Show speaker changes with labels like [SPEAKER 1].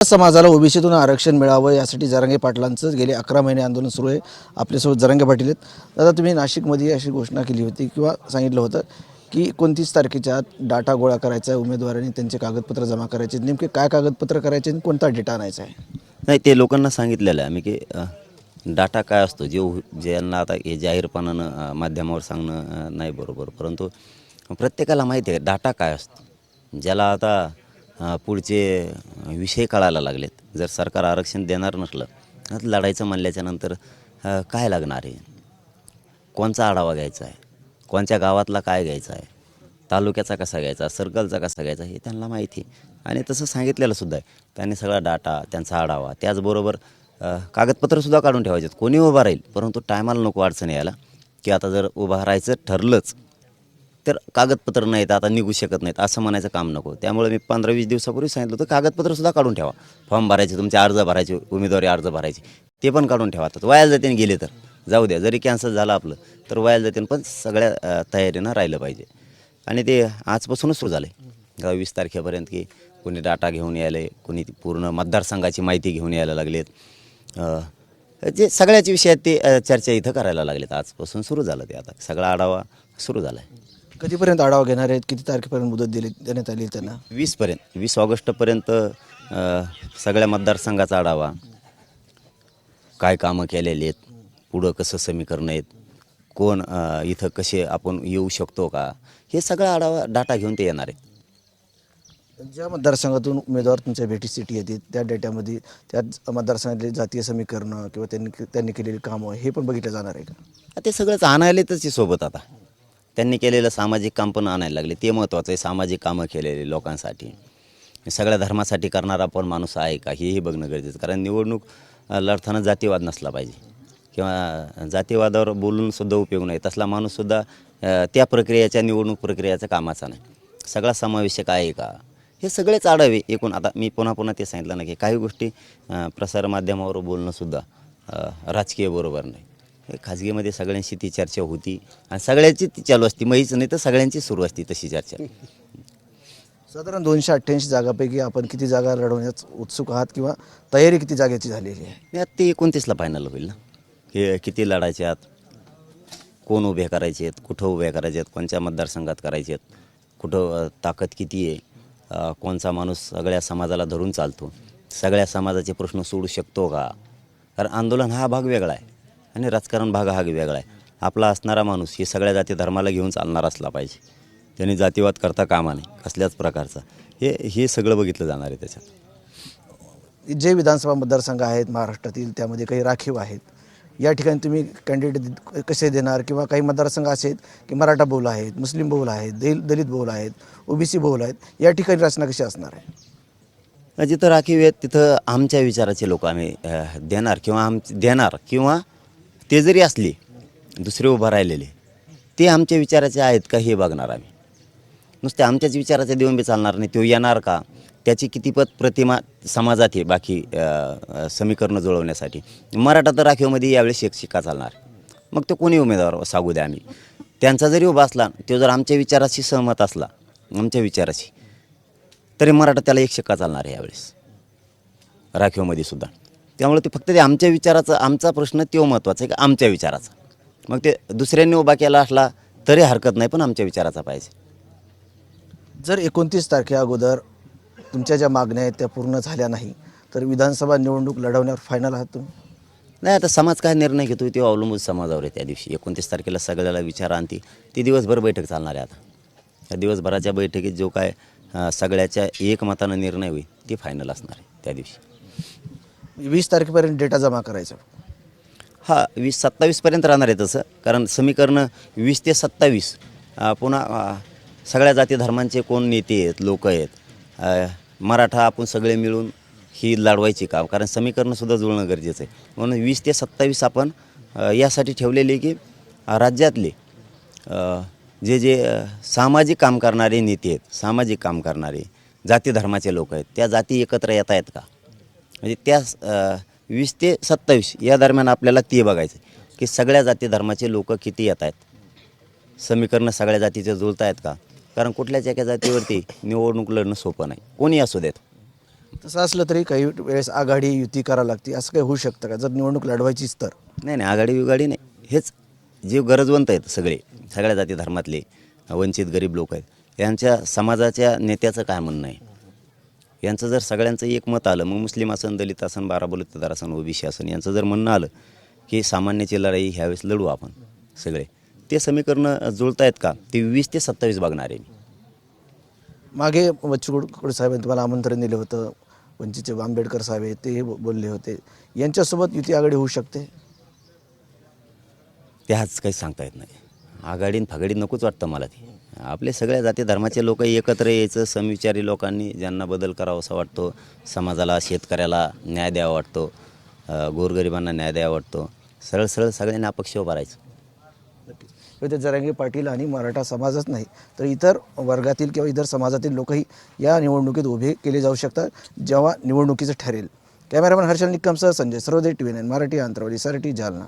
[SPEAKER 1] समाजाला ओबीसीतून आरक्षण मिळावं यासाठी जरांगे पाटलांचं गेले 11 महिने आंदोलन सुरू आहे. आपल्यासोबत जरांगे पाटील आहेत. दादा, तुम्ही नाशिकमध्ये अशी घोषणा केली होती किंवा सांगितलं होतं की 29 तारखेच्या आत डाटा गोळा करायचा आहे, उमेदवारांनी त्यांचे कागदपत्र जमा करायचे. नेमके काय कागदपत्र करायचे आणि कोणता डेटा आणायचा आहे?
[SPEAKER 2] नाही, ते लोकांना सांगितलेलं आहे आम्ही की डाटा काय असतो ज्यांना आता हे जाहीरपणानं माध्यमावर सांगणं नाही बरोबर, परंतु प्रत्येकाला माहिती आहे डाटा काय असतो. ज्याला आता पुढचे विषय कळायला लागलेत, जर सरकार आरक्षण देणार नसलं तर लढायचं म्हणल्याच्यानंतर काय लागणार आहे, कोणचा आढावा घ्यायचा आहे, कोणत्या गावातला काय घ्यायचा आहे, तालुक्याचा कसा घ्यायचा, सर्कलचा कसा घ्यायचा, हे त्यांना माहिती आणि तसं सांगितलेलं सुद्धा आहे. त्यांनी सगळा डाटा, त्यांचा आढावा, त्याचबरोबर कागदपत्रंसुद्धा काढून ठेवायचे. कोणी उभा राहील, परंतु टायमाला नको अडचण यायला की आता जर उभा राहायचं ठरलंच तर कागदपत्र नाहीत, आता निघू शकत नाहीत असं म्हणायचं काम नको. त्यामुळे मी 15-20 दिवसापूर्वी सांगितलं होतं कागदपत्रंसुद्धा काढून ठेवा. फॉर्म भरायचे, तुमचे अर्ज भरायचे, उमेदवारी अर्ज भरायचे, ते पण काढून ठेवा. तर वाया जाते गेले तर जाऊ द्या, जरी कॅन्सल झालं आपलं तर वाया जाते, पण सगळ्या तयारीनं राहिलं पाहिजे. आणि ते आजपासूनच सुरू झालं आहे 20 तारखेपर्यंत की कोणी डाटा घेऊन यायला आहे, कोणी पूर्ण मतदारसंघाची माहिती घेऊन यायला लागलेत. जे सगळ्याच विषयात ते चर्चा इथं करायला लागलेत. आजपासून सुरू झालं ते, आता सगळा आढावा सुरू झाला आहे.
[SPEAKER 1] कधीपर्यंत आढावा घेणार आहेत? किती तारखेपर्यंत मुदत देण्यात आली त्यांना?
[SPEAKER 2] 20 ऑगस्टपर्यंत सगळ्या मतदारसंघाचा आढावा, काय कामं केलेली आहेत, पुढं कसं समीकरण आहेत, कोण इथं कसे आपण येऊ शकतो का, हे सगळा आढावा डाटा घेऊन ते येणार आहे.
[SPEAKER 1] ज्या मतदारसंघातून उमेदवार तुमच्या भेटीसाठी येतील त्या डेटामध्ये त्या मतदारसंघातले जातीय समीकरणं किंवा त्यांनी केलेली कामं हे पण बघितलं जाणार आहे का?
[SPEAKER 2] ते सगळंच आणायलेतच सोबत. आता त्यांनी केलेलं सामाजिक काम पण आणायला लागले, ते महत्त्वाचं आहे. सामाजिक कामं केलेले लोकांसाठी, सगळ्या धर्मासाठी करणारा पण माणूस आहे का, हेही बघणं गरजेचं. कारण निवडणूक लढताना जातीवाद नसला पाहिजे किंवा जातीवादावर बोलूनसुद्धा उपयोग नाही. तसला माणूससुद्धा त्या प्रक्रियेच्या, निवडणूक प्रक्रियेच्या कामाचा नाही. सगळा समावेशक आहे का, हे सगळेच आढावे एकूण. आता मी पुन्हा ते सांगितलं ना की काही गोष्टी प्रसारमाध्यमावर बोलणंसुद्धा राजकीय बरोबर नाही. खाजगीमध्ये सगळ्यांशी ती चर्चा होती आणि सगळ्यांची ती चालू असती. माहीच नाही तर सगळ्यांची सुरू असती तशी चर्चा.
[SPEAKER 1] साधारण 288 जागापैकी आपण किती जागा लढवण्यास उत्सुक आहात किंवा तयारी किती जागेची झालेली आहे?
[SPEAKER 2] यात ते 29ला फायनल होईल ना. हे किती लढायचे आहेत, कोण उभे करायचे आहेत, कुठं उभे करायचे आहेत, कोणत्या मतदारसंघात करायचे आहेत, कुठं ताकद किती आहे, कोणचा माणूस सगळ्या समाजाला धरून चालतो, सगळ्या समाजाचे प्रश्न सोडू शकतो का. कारण आंदोलन हा भाग वेगळा आहे आणि राजकारण भाग हा वेगळा आहे. आपला असणारा माणूस हे सगळ्या जाती धर्माला घेऊन चालणार असला पाहिजे. त्यांनी जातीवाद करता कामा नये कसल्याच प्रकारचा. हे सगळं बघितलं जाणार आहे त्याच्यात.
[SPEAKER 1] जे विधानसभा मतदारसंघ आहेत महाराष्ट्रातील त्यामध्ये काही राखीव आहेत. या ठिकाणी तुम्ही कॅन्डिडेट कसे देणार किंवा काही मतदारसंघ असे आहेत की मराठा बहुल आहेत, मुस्लिम बहुल आहेत, दलित बहुल आहेत, ओबीसी बहुल आहेत, या ठिकाणी रचना कशी असणार आहे?
[SPEAKER 2] जिथं राखीव आहेत तिथं आमच्या विचाराचे लोक आम्ही देणार किंवा ते जरी असले दुसरे उभं राहिलेले ते आमच्या विचाराचे आहेत का हे बघणार आम्ही. नुसते आमच्याच विचाराचे देऊन बी चालणार नाही. तो येणार का, त्याची कितीपत प्रतिमा समाजात आहे बाकी समीकरणं जुळवण्यासाठी. मराठा तर राखीवमध्ये यावेळेस एक शिक्का चालणार. मग तो कोणी उमेदवार सांगू द्या आम्ही, त्यांचा जरी उभा असला, तो जर आमच्या विचाराशी सहमत असला, आमच्या विचाराशी, तरी मराठा त्याला एक शिक्का चालणार आहे यावेळेस राखीवमध्ये सुद्धा. त्यामुळे ते फक्त ते आमच्या विचाराचं, आमचा प्रश्न तो महत्त्वाचा आहे की आमच्या विचाराचा. मग ते दुसऱ्यांनी उभा केला असला तरी हरकत नाही, पण आमच्या विचाराचा पाहिजे.
[SPEAKER 1] जर 29 तारखे अगोदर तुमच्या ज्या मागण्या आहेत त्या पूर्ण झाल्या नाही तर विधानसभा निवडणूक लढवण्यावर फायनल आहात तुम्ही?
[SPEAKER 2] नाही, आता समाज काय निर्णय घेतो ते अवलंबून समाजावर आहे. त्या दिवशी 29 तारखेला सगळ्याला विचार आणते, ती दिवसभर बैठक चालणार आहे. आता त्या दिवसभराच्या बैठकीत जो काय सगळ्याच्या एकमतानं निर्णय होईल ते फायनल असणार आहे त्या दिवशी.
[SPEAKER 1] 20 तारखेपर्यंत डेटा जमा करायचा.
[SPEAKER 2] हा 27पर्यंत राहणार आहे तसं. कारण समीकरणं 20 ते 27 पुन्हा सगळ्या जाती धर्मांचे कोण नेते आहेत, लोक आहेत, मराठा आपण सगळे मिळून ही लढवायची काम. कारण समीकरणंसुद्धा जुळणं गरजेचं आहे. म्हणून 20 ते 27 आपण यासाठी ठेवलेले की राज्यातले जे सामाजिक काम करणारे नेते आहेत, सामाजिक काम करणारे जाती धर्माचे लोक आहेत, त्या जाती एकत्र येत आहेत का. म्हणजे त्या 20 ते 27 या दरम्यान आपल्याला ते बघायचं की सगळ्या जाती धर्माचे लोक किती येत आहेत, समीकरणं सगळ्या जातीचे जुळत आहेत का. कारण कुठल्याच एका जातीवरती निवडणूक लढणं सोपं नाही, कोणी असू देत.
[SPEAKER 1] तसं असलं तरी काही वेळेस आघाडी युती करावी लागते, असं काही होऊ शकतं का जर निवडणूक लढवायचीच तर?
[SPEAKER 2] नाही नाही, आघाडी बिघाडी नाही. हेच जे गरजवंत आहेत सगळे, सगळ्या जाती धर्मातले वंचित गरीब लोक आहेत, यांच्या समाजाच्या नेत्याचं काय म्हणणं आहे, यांचं जर सगळ्यांचं एक मत आलं, मग मुस्लिम असन, दलित असन, बाराबलुतेदार असन, ओबीसी असन, यांचं जर म्हणणं आलं की सामान्याची लढाई ह्यावेळेस लढू आपण सगळे, ते समीकरणं जुळतायत का, ते 20 ते 27 बघणार आहे मी.
[SPEAKER 1] मागे बच्चू कडू साहेबांनी तुम्हाला आमंत्रण दिलं होतं, वंचितचे आंबेडकर साहेब आहेत ते बोलले होते, यांच्यासोबत युती आघाडी होऊ शकते?
[SPEAKER 2] ते आज काही सांगता येत नाही. आघाडीन फागाडी नकोच वाटतं मला ते. आपले सगळ्या जाती धर्माचे लोक एकत्र यायचं, समविचारी लोकांनी, ज्यांना बदल करावा असा वाटतो, समाजाला शेतकऱ्याला न्याय द्यावा वाटतो, गोरगरिबांना न्याय द्यावा वाटतो, सरळ सरळ सगळ्यांनी अपक्ष उभं
[SPEAKER 1] ते जरांगे पाटील आणि मराठा समाजच नाही तर इतर वर्गातील किंवा इतर समाजातील लोकही या निवडणुकीत उभे केले जाऊ शकतात जेव्हा निवडणुकीचं ठरेल. कॅमेरामॅन हर्षल निकमसह संजय सर्वोदय TV9 मराठी अंतरावली साठी जालना.